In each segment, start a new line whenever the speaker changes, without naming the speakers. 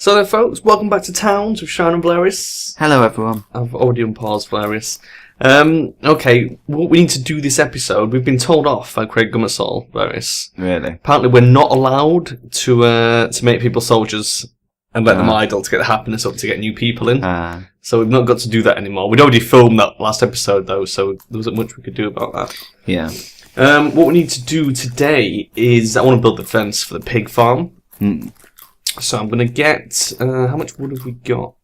So there, folks, welcome back to Towns with Charon and Velerious.
Hello, everyone.
I've already unpaused Velerious. Okay, what we need to do this episode, we've been told off by Craig Gummersall, Velerious.
Really?
Apparently we're not allowed to make people soldiers and let them idle to get the happiness up to get new people in. So we've not got to do that anymore. We'd already filmed that last episode, though, so there wasn't much we could do about that.
Yeah.
What we need to do today is, I want to build the fence for the pig farm. So I'm going to get, how much wood have we got?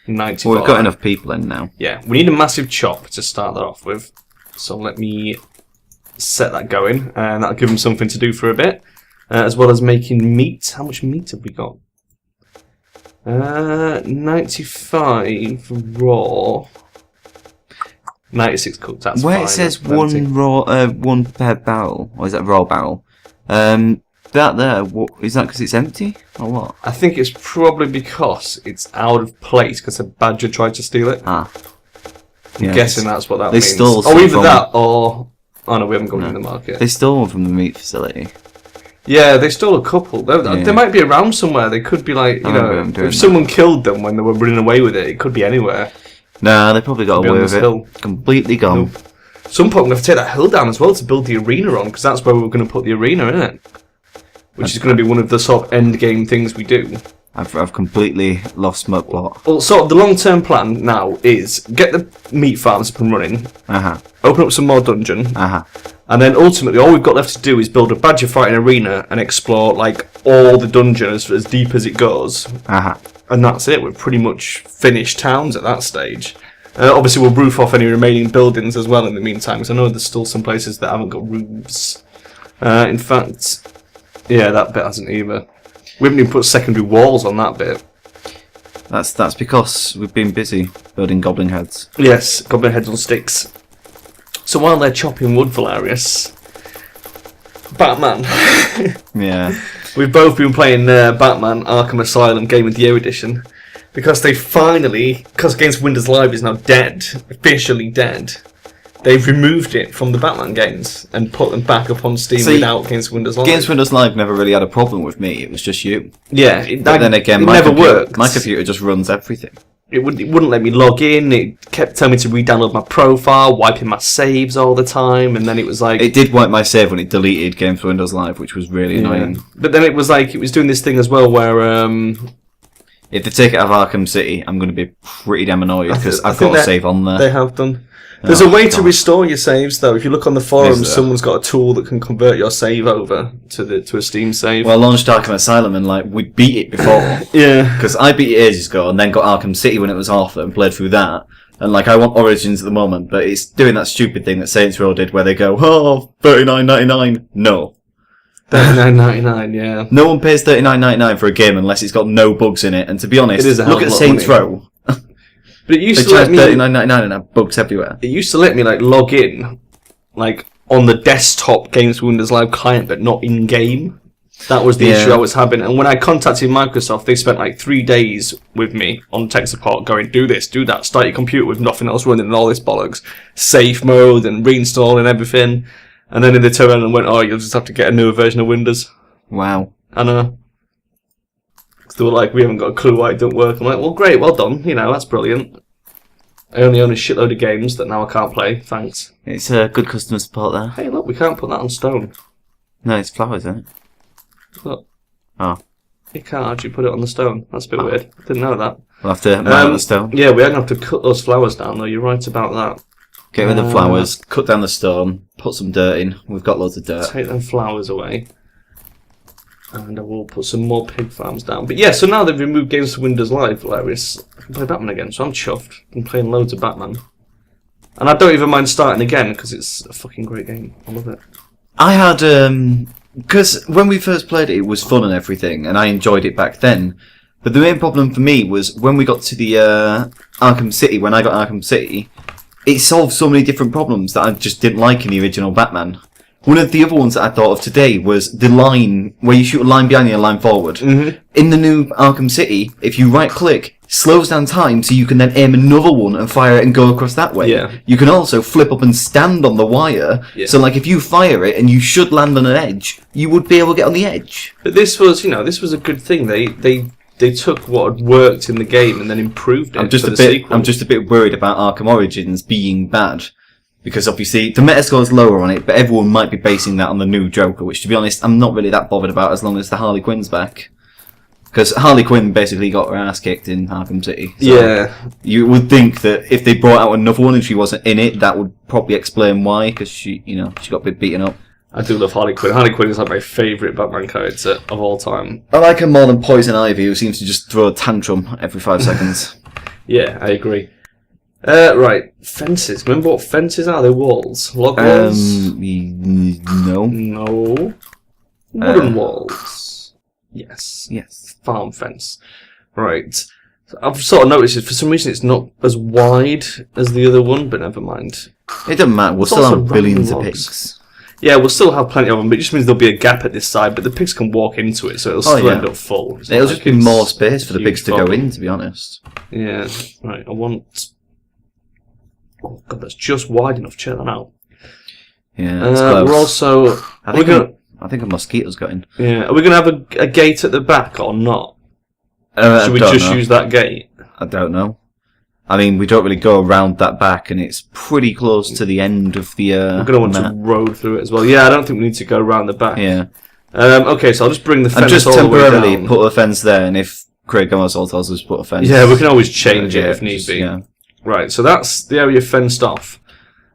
95.
Well, we've got enough people in now.
Yeah, we need a massive chop to start that off with. So let me set that going, and that'll give them something to do for a bit. As well as making meat. How much meat have we got? 95 raw. 96 cooked, that's
Where
fine.
it says one per barrel, or is that raw barrel? That there, is that because it's empty, or what?
I think it's probably because it's out of place, because a badger tried to steal it. I'm guessing that's what that means.
Stole
or either that, or... Oh no, we haven't gone in the market.
They stole one from the meat facility.
Yeah, they stole a couple. They might be around somewhere. They could be like, you know, if someone killed them when they were running away with it, it could be anywhere.
Nah, they probably got away with it. Hill. Completely gone.
Nope. Some point, I'm going to have to take that hill down as well to build the arena on, because that's where we're going to put the arena, isn't it? Which is going to be one of the sort of end game things we do.
I've completely lost my plot.
Well, sort of the long-term plan now is get the meat farms up and running, open up some more dungeon, and then ultimately all we've got left to do is build a badger fighting arena and explore like all the dungeon as deep as it goes. And that's it. We're pretty much finished towns at that stage. Obviously, we'll roof off any remaining buildings as well in the meantime, because I know there's still some places that haven't got roofs. In fact, yeah, that bit hasn't either. We haven't even put secondary walls on that bit.
That's because we've been busy building goblin heads.
Yes, goblin heads on sticks. So while they're chopping wood, Velerious, Batman.
Yeah.
We've both been playing Batman Arkham Asylum Game of the Year edition. Because they finally, because Against Windows Live is now dead, officially dead, they've removed it from the Batman games and put them back up on Steam without Against Windows Live.
Against Windows Live never really had a problem with me, it was just you.
Yeah,
but then again,
it never worked.
My computer just runs everything.
It wouldn't let me log in, it kept telling me to re-download my profile, wiping my saves all the time, and then it was like...
It did wipe my save when it deleted Games for Windows Live, which was really annoying.
But then it was like, it was doing this thing as well where...
If they take it out of Arkham City, I'm going to be pretty damn annoyed, because I've got a save on there.
They have done. There's a way to restore your saves, though. If you look on the forums, someone's got a tool that can convert your save over to a Steam save.
Well, I launched Arkham Asylum and we beat it before.
Yeah.
Because I beat it ages ago and then got Arkham City when it was off and played through that. And I want Origins at the moment, but it's doing that stupid thing that Saints Row did where they go, oh, $39.99. No.
$39.99, yeah.
No one pays $39.99 for a game unless it's got no bugs in it. And to be honest, look at Saints Row.
But it used
to let me $39.99 and have bugs everywhere.
It used to let me log in on the desktop Games for Windows Live client, but not in game. That was the issue I was having. And when I contacted Microsoft, they spent 3 days with me on tech support, going, do this, do that, start your computer with nothing else running and all this bollocks, safe mode and reinstall and everything. And then they turned around and went, oh, you'll just have to get a newer version of Windows.
Wow.
I know. They were like, we haven't got a clue why it don't work. I'm like, well, great, well done. That's brilliant. I only own a shitload of games that now I can't play. Thanks.
It's a good customer support there.
Hey, look, we can't put that on stone.
No, it's flowers, isn't it?
Look.
Oh.
You can't actually put it on the stone. That's a bit weird. I didn't know that.
We'll have to mount the stone.
Yeah, we're going to have to cut those flowers down, though. You're right about that.
Get rid of the flowers, cut down the stone, put some dirt in. We've got loads of dirt.
Take them flowers away. And I will put some more pig farms down. But yeah, so now they've removed Games for Windows Live, Velerious. I can play Batman again, so I'm chuffed. I'm playing loads of Batman. And I don't even mind starting again, because it's a fucking great game. I love it.
I had, because when we first played it, it was fun and everything, and I enjoyed it back then. But the main problem for me was when we got to the Arkham City, when I got Arkham City, it solved so many different problems that I just didn't like in the original Batman. One of the other ones that I thought of today was the line where you shoot a line behind you and a line forward. In the new Arkham City, if you right-click, slows down time so you can then aim another one and fire it and go across that way.
Yeah.
You can also flip up and stand on the wire. Yeah. So if you fire it and you should land on an edge, you would be able to get on the edge.
But this was, this was a good thing. They they took what had worked in the game and then improved it for the sequel.
I'm just a bit worried about Arkham Origins being bad. Because obviously, the Metascore is lower on it, but everyone might be basing that on the new Joker, which, to be honest, I'm not really that bothered about as long as the Harley Quinn's back. Because Harley Quinn basically got her ass kicked in Arkham City. So
yeah.
You would think that if they brought out another one and she wasn't in it, that would probably explain why, because she got a bit beaten up.
I do love Harley Quinn. Harley Quinn is like my favourite Batman character of all time.
I like her more than Poison Ivy, who seems to just throw a tantrum every 5 seconds.
Yeah, I agree. Right, fences. Remember what fences are? They're walls. Log walls?
No.
No. Wooden walls. Yes.
Yes.
Farm fence. Right. So I've sort of noticed it. For some reason it's not as wide as the other one, but never mind.
It doesn't matter. We'll still have billions of pigs.
Yeah, we'll still have plenty of them, but it just means there'll be a gap at this side, but the pigs can walk into it, so it'll still end up full.
It'll just be more space for the pigs to go in, to be honest.
Yeah. Right, I want... Oh god, that's just wide enough. Check that out.
Yeah, it's close.
We're also...
I think a mosquito's got in.
Yeah, are we going to have a gate at the back or not? Should we just use that gate?
I don't know. I mean, we don't really go around that back, and it's pretty close to the end of the
we're going to want to road through it as well. Yeah, I don't think we need to go around the back.
Yeah.
Okay, so I'll just bring the fence
just
all the way
temporarily
down.
put a fence there, and if Craig Gamasol tells us to put a fence...
Yeah, we can always change it if need be.
Yeah.
Right, so that's the area fenced off.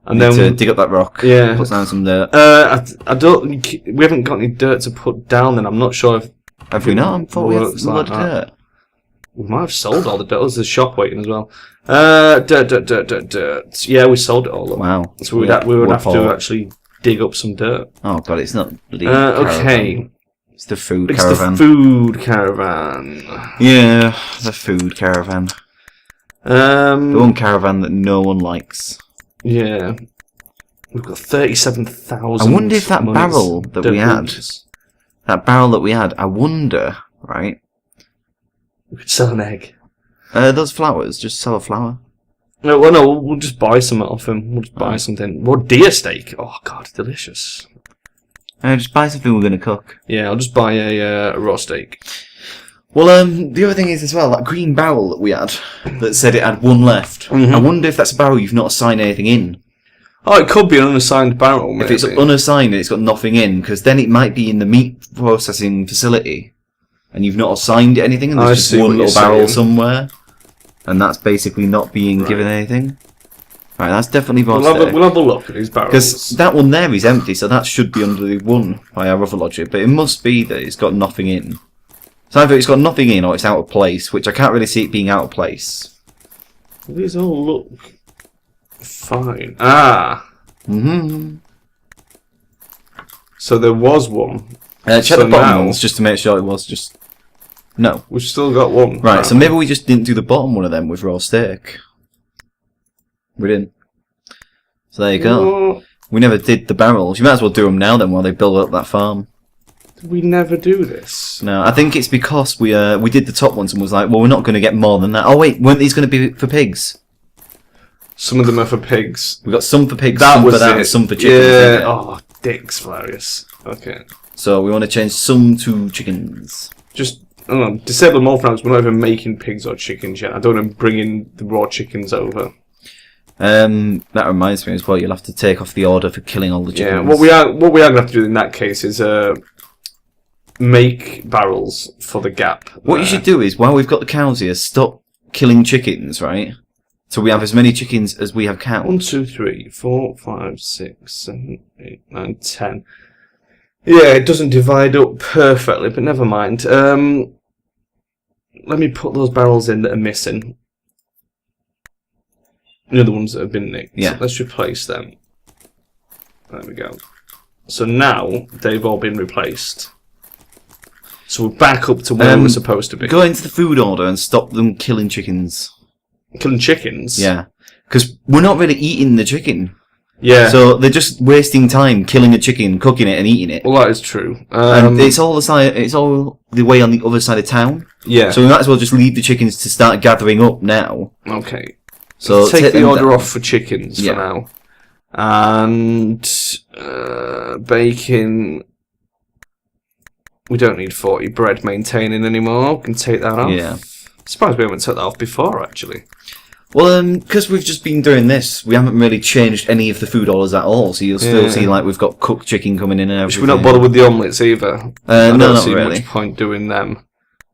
And
then
then
to dig up that rock.
Yeah.
Put down some dirt.
I don't... We haven't got any dirt to put down then. I'm not sure if...
Have we not? I thought we had a lot of dirt.
We might have sold all the dirt. There's a shop waiting as well. Dirt. Yeah, we sold it all up.
Wow.
So we would have to actually dig up some dirt.
Oh god, it's not bloody
okay.
It's the food caravan.
It's the food caravan.
Yeah, the food caravan. The one caravan that no one likes.
Yeah. We've got 37,000.
I wonder if that barrel that we had... That barrel that we had, I wonder, right?
We could sell an egg.
Those flowers, just sell a flower.
No, well, no, we'll just buy some off him. We'll just buy something. More deer steak. Oh, God, delicious.
Just buy something we're going to cook.
Yeah, I'll just buy a raw steak.
Well, the other thing is as well, that green barrel that we had, that said it had one left. Mm-hmm. I wonder if that's a barrel you've not assigned anything in.
Oh, it could be an unassigned barrel, maybe.
If it's unassigned and it's got nothing in, because then it might be in the meat processing facility. And you've not assigned it anything, and there's just one little barrel somewhere. And that's basically not being given anything. Right, that's definitely
we'll have a look at these barrels.
Because that one there is empty, so that should be under the one by our other logic. But it must be that it's got nothing in. So either it's got nothing in or it's out of place, which I can't really see it being out of place.
These all look fine. Ah!
Mm-hmm.
So there was one.
Check the bottom ones just to make sure it was just... No.
We've still got one.
Right, so maybe we just didn't do the bottom one of them with raw steak. We didn't. So there you go. What? We never did the barrels. You might as well do them now then while they build up that farm.
Did we never do this?
No, I think it's because we did the top ones and was like, well, we're not going to get more than that. Oh wait, weren't these going to be for pigs?
Some of them are for pigs.
We got some for pigs, some for that, and some for chickens.
Yeah. Oh, dicks, Velerious. Okay.
So we want to change some to chickens.
Just disable them all for now, because we're not even making pigs or chickens yet. I don't want to bring in the raw chickens over.
That reminds me as well. You'll have to take off the order for killing all the chickens.
Yeah. What we are going to have to do in that case is make barrels for the gap.
What you should do is, while we've got the cows here, stop killing chickens, right? So we have as many chickens as we have cows.
1, 2, 3, 4, 5, 6, 7, 8, 9, 10. Yeah, it doesn't divide up perfectly, but never mind. Let me put those barrels in that are missing. You know, the ones that have been nicked.
Yeah.
So let's replace them. There we go. So now they've all been replaced. So we're back up to where we're supposed to be.
Go into the food order and stop them killing chickens.
Killing chickens?
Yeah. Because we're not really eating the chicken.
Yeah.
So they're just wasting time killing a chicken, cooking it, and eating it.
Well, that is true.
And it's all the way on the other side of town.
Yeah.
So we might as well just leave the chickens to start gathering up now.
Okay.
So
let's take the order off for chickens for now. And bacon. We don't need 40 bread maintaining anymore. We can take that off.
Yeah.
Surprised we haven't took that off before, actually.
Well, because we've just been doing this, we haven't really changed any of the food orders at all. So you'll still see like we've got cooked chicken coming in and everything.
Should we not bother with the omelettes either? I
no,
don't
not
see
really.
much point doing them.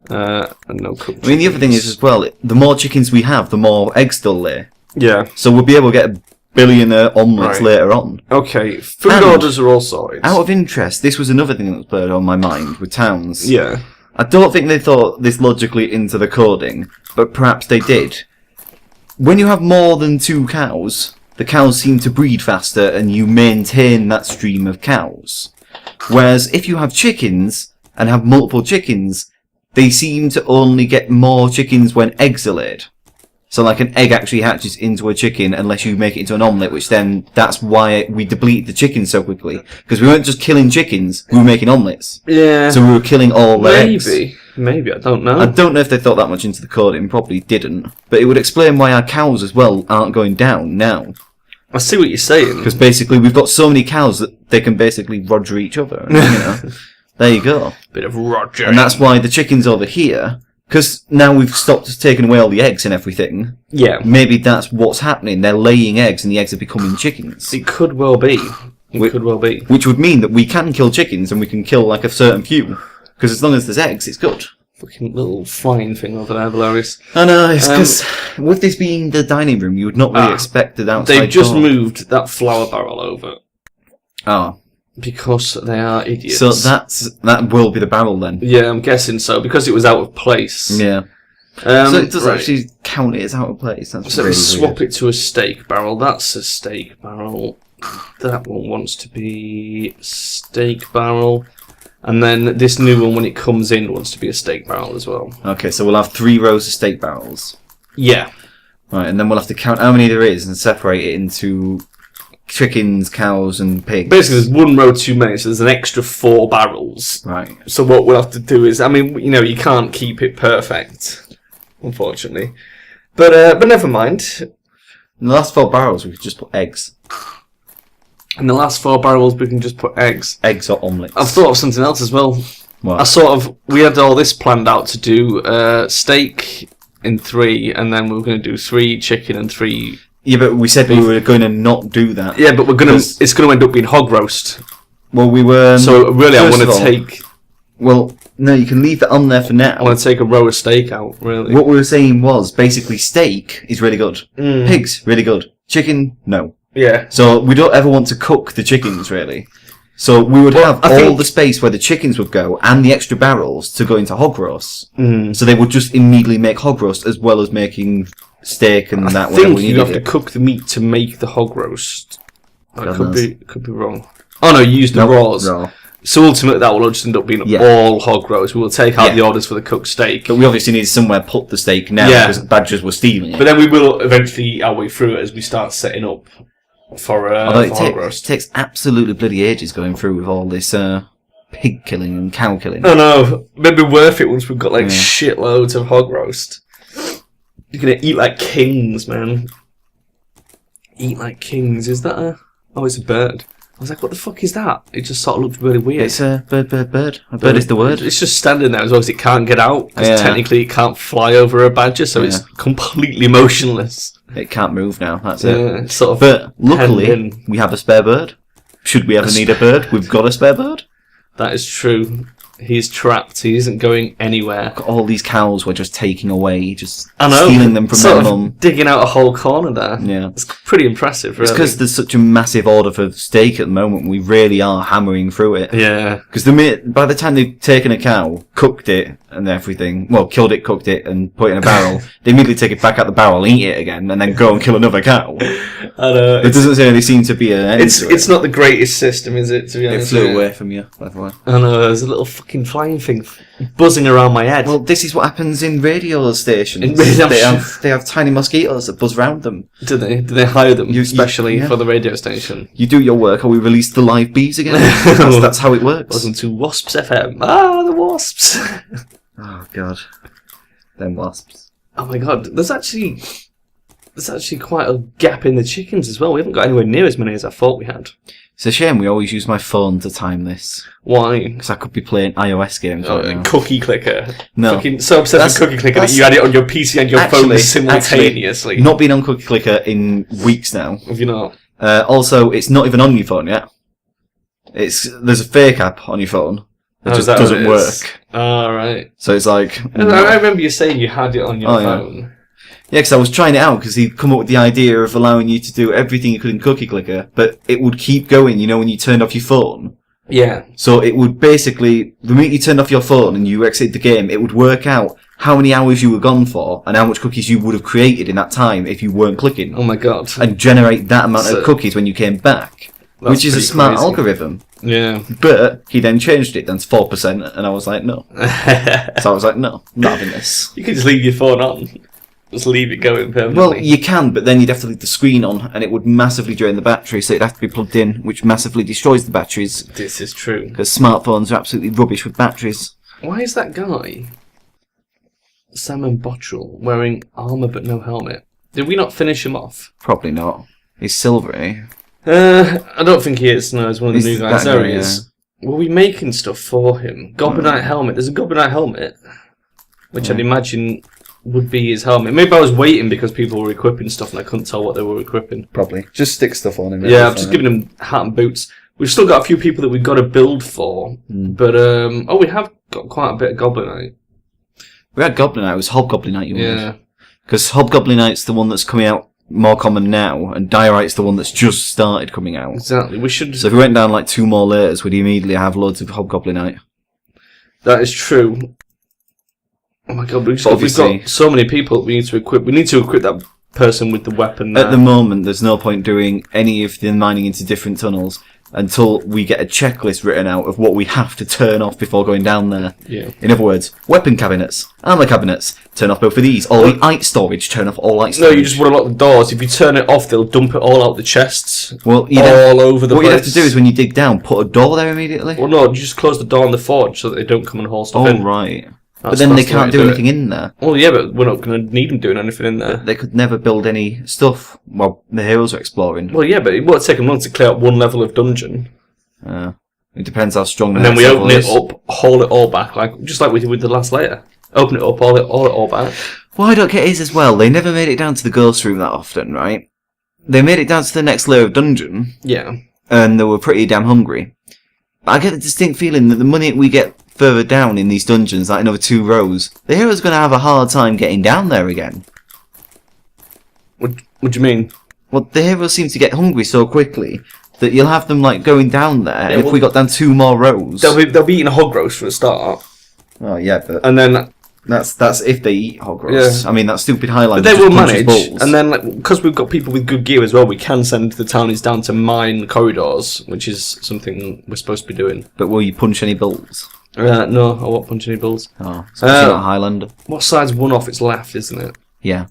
And no cooked.
I mean, the other thing is as well, the more chickens we have, the more eggs they'll lay.
Yeah.
So we'll be able to get a billion omelettes later on.
Okay, food
And
orders are all sorted.
Out of interest, this was another thing that was played on my mind with towns.
Yeah.
I don't think they thought this logically into the coding, but perhaps they did. When you have more than 2 cows, the cows seem to breed faster and you maintain that stream of cows. Whereas if you have chickens and have multiple chickens, they seem to only get more chickens when eggs are laid. So like an egg actually hatches into a chicken unless you make it into an omelette, which then that's why we deplete the chickens so quickly. Because we weren't just killing chickens, we were making omelettes.
Yeah.
So we were killing all the eggs.
Maybe, I don't know.
I don't know if they thought that much into the coding, probably didn't. But it would explain why our cows as well aren't going down now.
I see what you're saying.
Because basically we've got so many cows that they can basically Roger each other. And, there you go.
Bit of Roger.
And that's why the chickens over here, because now we've stopped taking away all the eggs and everything.
Yeah.
Maybe that's what's happening. They're laying eggs and the eggs are becoming chickens.
It could well be. Could well be.
Which would mean that we can kill chickens and we can kill like a certain few. Because as long as there's eggs, it's good.
Fucking little flying thing over there, Velerious.
I know, it's because with this being the dining room, you would not really expect it outside.
They've just moved that flour barrel over.
Oh.
Because they are idiots.
So that will be the barrel then?
Yeah, I'm guessing so, because it was out of place.
Yeah. So it does actually count it as out of place. That's
so
really
swap
weird.
it to a steak barrel. That's a steak barrel. That one wants to be steak barrel. And then this new one, when it comes in, wants to be a steak barrel as well.
Okay, so we'll have 3 rows of steak barrels.
Yeah.
Right, and then we'll have to count how many there is and separate it into chickens, cows, and pigs.
Basically, there's 1 row too many, so there's an extra 4 barrels.
Right.
So what we'll have to do is, I mean, you can't keep it perfect, unfortunately. But never mind.
In the last 4 barrels, we could just put eggs.
In the last 4 barrels, we can just put eggs.
Eggs or omelettes.
I've thought of something else as well.
What?
We had all this planned out to do steak in 3, and then we were going to do 3 chicken and 3...
Yeah, but we said we were going to not do that.
Yeah, but it's going to end up being hog roast.
Well, we were...
So really, I want to take...
Well, no, you can leave that on there for now.
I want to take a row of steak out, really.
What we were saying was, basically, steak is really good. Pigs, really good. Chicken, no.
Yeah.
So we don't ever want to cook the chickens, really. So we would have all the space where the chickens would go and the extra barrels to go into hog roast. So they would just immediately make hog roast as well as making steak and that.
I think you have to cook the meat to make the hog roast. I could be wrong. Oh no, you used the raws.
Raw.
So ultimately that will just end up being all hog roast. We will take out the orders for the cooked steak.
But we obviously need somewhere to put the steak now because badgers were stealing it.
But then we will eventually eat our way through it as we start setting up for hog roast.
It takes absolutely bloody ages going through with all this pig killing and cow killing.
Oh no, maybe worth it once we've got like shitloads of hog roast. You're gonna eat like kings, man. Eat like kings. Is that a... Oh, it's a bird. I was like, what the fuck is that? It just sort of looked really weird.
It's a bird. A bird is the word.
It's just standing there as well as it can't get out. Because technically it can't fly over a badger, so it's completely motionless.
It can't move now, that's it.
It's sort of
but luckily, we have a spare bird. Should we ever need a bird, we've got a spare bird.
That is true. He's trapped. He isn't going anywhere.
All these cows we're just taking away, just stealing them from their mum.
Digging out a whole corner there.
Yeah.
It's pretty impressive, really.
It's because there's such a massive order for steak at the moment, we really are hammering through it.
Yeah.
Because by the time they've taken a cow, cooked it and everything, well, killed it, cooked it, and put it in a barrel, they immediately take it back out the barrel, eat it again, and then go and kill another cow. It doesn't really seem to be an end to it.
It's not the greatest system, is it, to be honest?
It flew away from you, by the way.
I know, there's a little fucking flying thing buzzing around my head.
Well, this is what happens in radio stations. They have tiny mosquitoes that buzz around them.
Do they? Do they hire them especially for the radio station?
You do your work, or we release the live bees again. That's how it works.
Listen to Wasps FM. Ah, the wasps.
Oh god, them wasps.
Oh my god, there's actually quite a gap in the chickens as well. We haven't got anywhere near as many as I thought we had.
It's a shame we always use my phone to time this.
Why?
Because I could be playing iOS games right now.
Cookie clicker.
No.
Fucking so obsessed with cookie clicker that you had it on your PC and your phone simultaneously.
Not been on cookie clicker in weeks now.
Have you not?
Also, it's not even on your phone yet. There's a fake app on your phone. It just doesn't work.
Oh, right.
So it's like...
I remember you saying you had it on your phone.
Yeah, because I was trying it out because he'd come up with the idea of allowing you to do everything you could in Cookie Clicker, but it would keep going, when you turned off your phone.
Yeah.
So it would basically, the minute you turned off your phone and you exited the game, it would work out how many hours you were gone for and how much cookies you would have created in that time if you weren't clicking.
Oh my god.
And generate that amount of cookies when you came back. Which is a smart algorithm.
Yeah.
But he then changed it then to 4%, and I was like, no. So I was like, no, I'm not having this.
You could just leave your phone on. Just leave it going permanently.
Well, you can, but then you'd have to leave the screen on, and it would massively drain the battery, so it'd have to be plugged in, which massively destroys the batteries.
This is true.
Because smartphones are absolutely rubbish with batteries.
Why is that guy, Simon Bottrell, wearing armour but no helmet? Did we not finish him off?
Probably not. He's silvery.
I don't think he is. No, he's one of the new guys. There he is. Were we making stuff for him? Goblinite helmet. There's a Goblinite helmet, which I'd imagine would be his helmet. Maybe I was waiting because people were equipping stuff and I couldn't tell what they were equipping.
Probably. Just stick stuff on him.
Yeah, I've just given him hat and boots. We've still got a few people that we've got to build for, but we have got quite a bit of Goblinite.
We had Goblinite. It was Hobgoblinite you wanted.
Yeah.
Because Hobgoblinite's the one that's coming out more common now, and Diorite's the one that's just started coming out.
Exactly. We should.
So if we went down like 2 more layers, we'd immediately have loads of Hobgoblinite.
That is true. Oh my god, we've got so many people we need to equip. We need to equip that person with the weapon there.
At the moment, there's no point doing any of the mining into different tunnels until we get a checklist written out of what we have to turn off before going down there.
Yeah.
In other words, weapon cabinets, armor cabinets, turn off both of these. All the ice storage, turn off all ice storage.
No, you just want to lock the doors. If you turn it off, they'll dump it all out the chests.
Well,
all over the place.
What you have to do is when you dig down, put a door there immediately.
Well, no, just close the door on the forge so that they don't come and haul stuff in.
Oh, right. But then they can't do anything in there.
Well, yeah, but we're not going to need them doing anything in there.
But they could never build any stuff while the heroes are exploring.
Well, yeah, but it won't take them long to clear out one level of dungeon.
It depends how strong the
and then we open
it
up, haul it all back, just like we did with the last layer. Open it up, haul it all back.
What I don't get is as well, they never made it down to the ghost room that often, right? They made it down to the next layer of dungeon.
Yeah.
And they were pretty damn hungry. But I get the distinct feeling that the minute we get further down in these dungeons, like another 2 rows, the hero's going to have a hard time getting down there again.
What do you mean?
Well, the heroes seem to get hungry so quickly that you'll have them like going down there. Yeah, if we got down 2 more rows,
they'll be eating a hog roast for a start.
Oh yeah, but
and then
that's if they eat hog roast. Yeah. I mean that stupid highlight.
But they will manage, and then because we've got people with good gear as well, we can send the townies down to mine corridors, which is something we're supposed to be doing.
But will you punch any bulls?
No, I won't punch any bulls.
Oh, so it's not Highlander.
What side's one off its left, isn't it?
Yeah.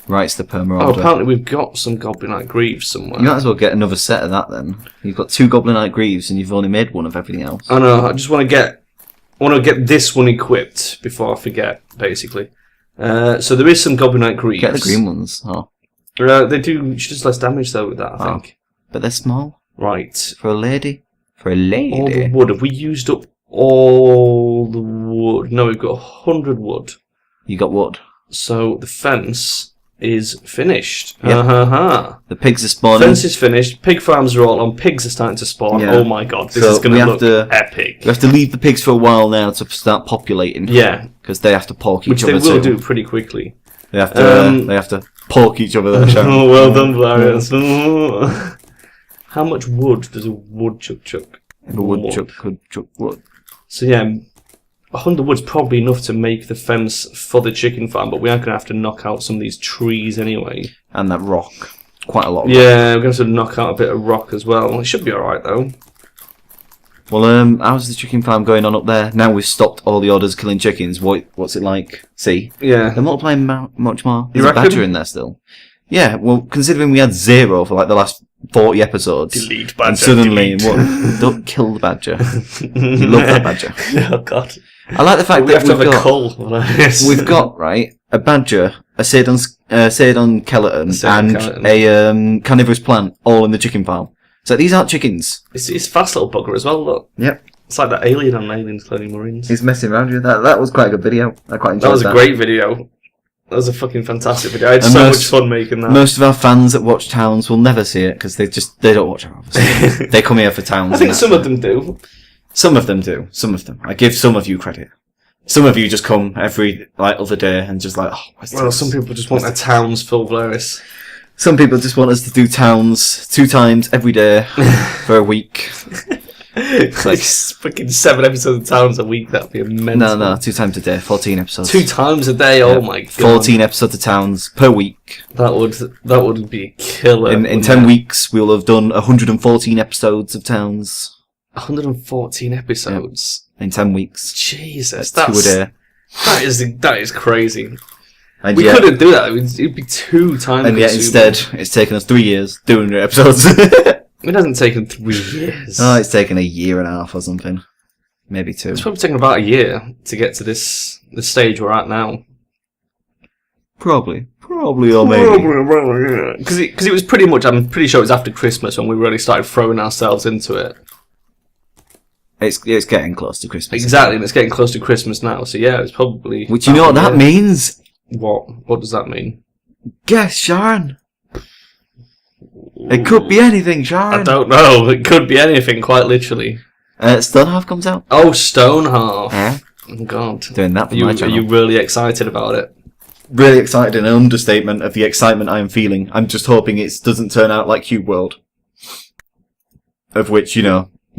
Right, it's the perma
order. Oh, apparently we've got some Goblinite Greaves somewhere.
You might as well get another set of that then. You've got 2 Goblinite Greaves and you've only made 1 of everything else.
I know, I just want to get this one equipped before I forget, basically. So there is some Goblinite Greaves.
Get the green ones. Oh.
They do just less damage though with that, I think.
But they're small.
Right.
For a lady. For a lady.
All the wood. Have we used up all the wood? No, we've got 100 wood.
You got wood.
So the fence is finished.
Yep. The pigs are spawning.
Fence is finished. Pig farms are all on. Pigs are starting to spawn. Yeah. Oh my god, this is going to look epic.
We have to leave the pigs for a while now to start populating.
Yeah,
because they have to pork each other.
Which they will do pretty quickly.
They have to pork each other.
Oh, well done, Velerious. How much wood does a woodchuck chuck?
A woodchuck could chuck wood.
So yeah. 100 wood's probably enough to make the fence for the chicken farm, but we are going to have to knock out some of these trees anyway.
And that rock. Quite a lot of
rock. Yeah, we're going to have to knock out a bit of rock as well. It should be alright though.
Well, how's the chicken farm going on up there? Now we've stopped all the orders killing chickens. What's it like? See?
Yeah.
They're multiplying much more. There's a badger in there still. Yeah, well, considering we had 0 for like the last 40 episodes.
Delete badger.
And suddenly, don't kill the badger. You love that badger.
Oh god.
I like the fact that
we've
got right a badger, a Celadon skeleton, and a carnivorous plant all in the chicken farm. So these aren't chickens.
It's a fast little bugger as well, look.
Yep.
It's like that alien on Aliens Cloning Marines.
He's messing around with that. That was quite a good video. I quite enjoyed that.
That was a great video. That was a fucking fantastic video. I had so much fun making that.
Most of our fans that watch Towns will never see it because they don't watch our obviously. They come here for Towns.
I think some of them do.
Some of them do. Some of them. I give some of you credit. Some of you just come every other day and just like, oh,
well, some people just want their Towns full Velerious.
Some people just want us to do Towns 2 times every day for a week.
It's like fucking 7 episodes of Towns a week. That'd be immense.
No, 2 times a day, 14 episodes.
2 times a day. Oh my god.
14 episodes of Towns per week.
That would be a killer.
In 10 weeks, we'll have done 114 episodes of Towns.
114 episodes
in 10 weeks.
Jesus,
that's 2 a day.
That is crazy.
And
we couldn't do that. It'd be 2 times.
And yet, instead, it's taken us 3 years doing the episodes.
It hasn't taken 3 years.
Oh, it's taken a year and a half or something. Maybe 2.
It's probably taken about a year to get to this stage we're at now.
Probably, or maybe.
Because it was pretty much. I'm pretty sure it was after Christmas when we really started throwing ourselves into it.
It's getting close to Christmas.
Exactly, and it's getting close to Christmas now. So yeah, it's probably.
Which you know what that means?
What does that mean?
Guess, Sharon. It could be anything, Sharon.
I don't know. It could be anything, quite literally.
Stonehalf comes out.
Oh, Stonehalf. Oh, God.
Doing that for my channel.
Are you really excited about it?
Really excited, an understatement of the excitement I am feeling. I'm just hoping it doesn't turn out like Cube World. Of which,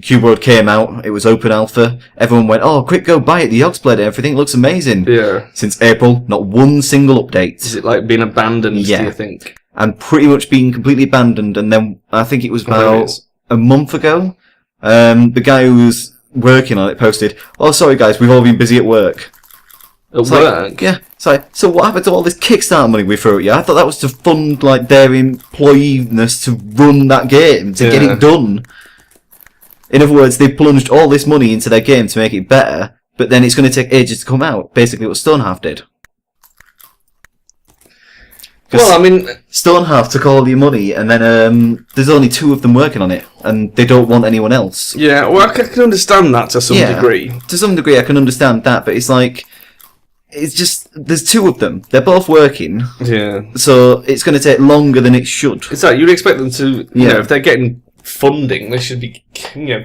Cube World came out, it was open alpha, everyone went, oh, quick, go buy it, the Yogs played it, everything looks amazing.
Yeah.
Since April, not one single update.
Is it like being abandoned, do you think?
And pretty much being completely abandoned, and then I think it was about a month ago, the guy who was working on it posted, oh, sorry guys, we've all been busy at work.
At work?
Yeah. So what happened to all this Kickstarter money we threw at you? I thought that was to fund their employeeness to run that game, to get it done. In other words, they plunged all this money into their game to make it better, but then it's going to take ages to come out. Basically what Stonehalf did.
Well, I mean,
Stonehalf took all the money, and then there's only 2 of them working on it, and they don't want anyone else.
Yeah, well, I can understand that to some degree.
To some degree, I can understand that, but it's like, it's just, there's 2 of them. They're both working.
Yeah.
So it's going to take longer than it should.
It's like, you'd expect them to, if they're getting funding, they should be,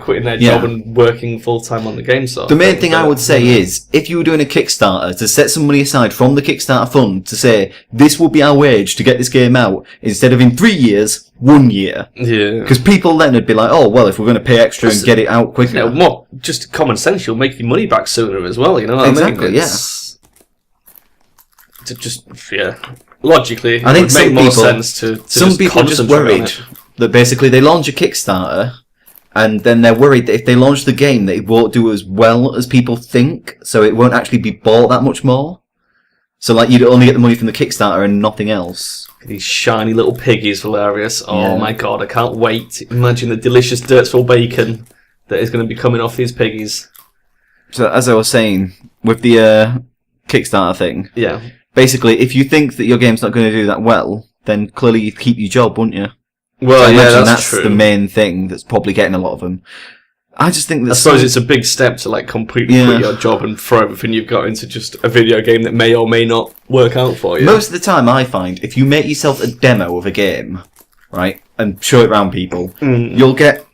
quitting their job and working full-time on the game sort.
The main thing I would say is, if you were doing a Kickstarter, to set some money aside from the Kickstarter fund to say, this will be our wage to get this game out, instead of in 3 years, 1 year.
Yeah.
Because people then would be like, oh, well, if we're going to pay extra and get it out quicker.
More just common sense, you'll make your money back sooner as well, you know what
exactly,
I mean? To just, logically,
I think
it would make more sense to
some
just
people are just worried that basically they launch a Kickstarter and then they're worried that if they launch the game that it won't do as well as people think, so it won't actually be bought that much more. So you'd only get the money from the Kickstarter and nothing else.
These shiny little piggies, Velerious. Oh my god, I can't wait. Imagine the delicious Derpsville bacon that is going to be coming off these piggies.
So as I was saying, with the Kickstarter thing, basically if you think that your game's not going to do that well, then clearly you'd keep your job, wouldn't you?
Well, so that's true.
The main thing that's probably getting a lot of them. I just think that...
I suppose it's a big step to completely quit your job and throw everything you've got into just a video game that may or may not work out for you.
Most of the time I find, if you make yourself a demo of a game, right, and show it around people, you'll get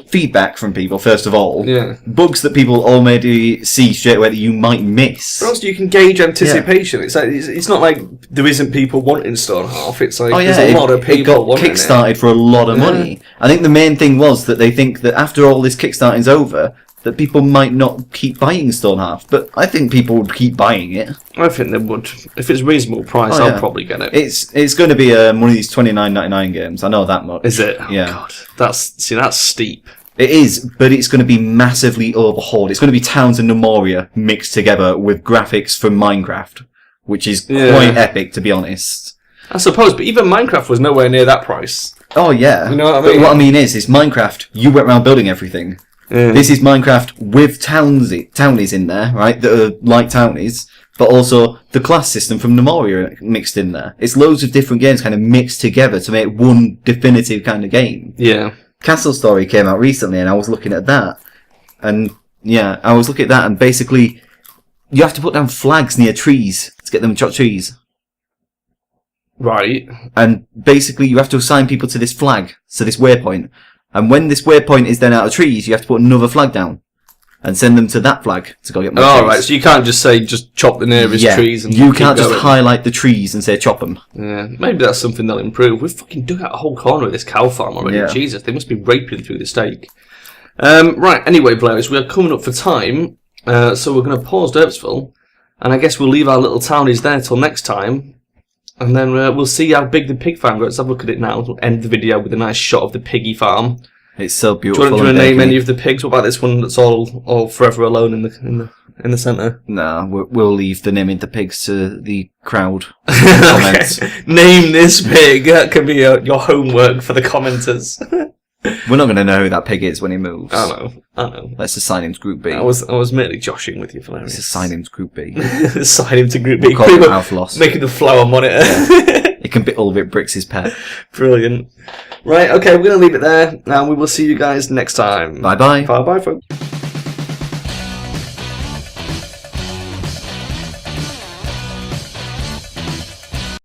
feedback from people, first of all.
Yeah.
Bugs that people already see straight away that you might miss.
But also you can gauge anticipation. It's it's not like there isn't people wanting Stonehalf. It's there's a lot of people wanting it.
It got kickstarted for a lot of money. I think the main thing was that they think that after all this kickstarting's over, that people might not keep buying Stonehalf, but I think people would keep buying it.
I think they would. If it's a reasonable price, I'll probably get it.
It's going to be one of these $29.99 games. I know that much.
Is it? Oh,
yeah.
God. That's steep.
It is, but it's going to be massively overhauled. It's going to be Towns and Nemoria mixed together with graphics from Minecraft, which is quite epic, to be honest.
I suppose, but even Minecraft was nowhere near that price.
Oh, yeah.
You know what I mean?
But what I mean is Minecraft, you went around building everything. This is Minecraft with townies in there, right, that are like townies, but also the class system from Nemoria mixed in there. It's loads of different games kind of mixed together to make one definitive kind of game.
Yeah.
Castle Story came out recently, and I was looking at that. And, yeah, I was looking at that, and basically, you have to put down flags near trees to get them to chop trees.
Right.
And basically, you have to assign people to this flag, to this waypoint. And when this waypoint is then out of trees, you have to put another flag down. And send them to that flag to go get more trees.
Right, so you can't just say, just chop the nearest trees and
you
keep
can't just
going.
highlight the trees and say chop them.
Yeah, maybe that's something they'll improve. We've fucking dug out a whole corner of this cow farm already.
Yeah.
Jesus, they must be raping through the steak. Right, anyway, Velerious, we are coming up for time, so we're going to pause Derpsville, and I guess we'll leave our little townies there till next time, and then we'll see how big the pig farm goes. Let's have a look at it now. We'll end the video with a nice shot of the Piggy farm.
It's so beautiful.
Do you want to name any of the pigs? What about this one that's all forever alone in the centre?
No, we'll leave the naming the pigs to the crowd.
Okay. Name this pig. That can be your homework for the commenters.
We're not going to know who that pig is when he moves.
I know.
Let's assign him to Group B.
I was merely joshing with you, Velerious.
Let's assign him to Group B.
Assign him to Group B.
We'll call him Alf Loss.
Making the flower monitor.
It can be all of it bricks his pet.
Brilliant. Right, okay, we're going to leave it there, and we will see you guys next time.
Bye-bye.
Bye-bye, folks.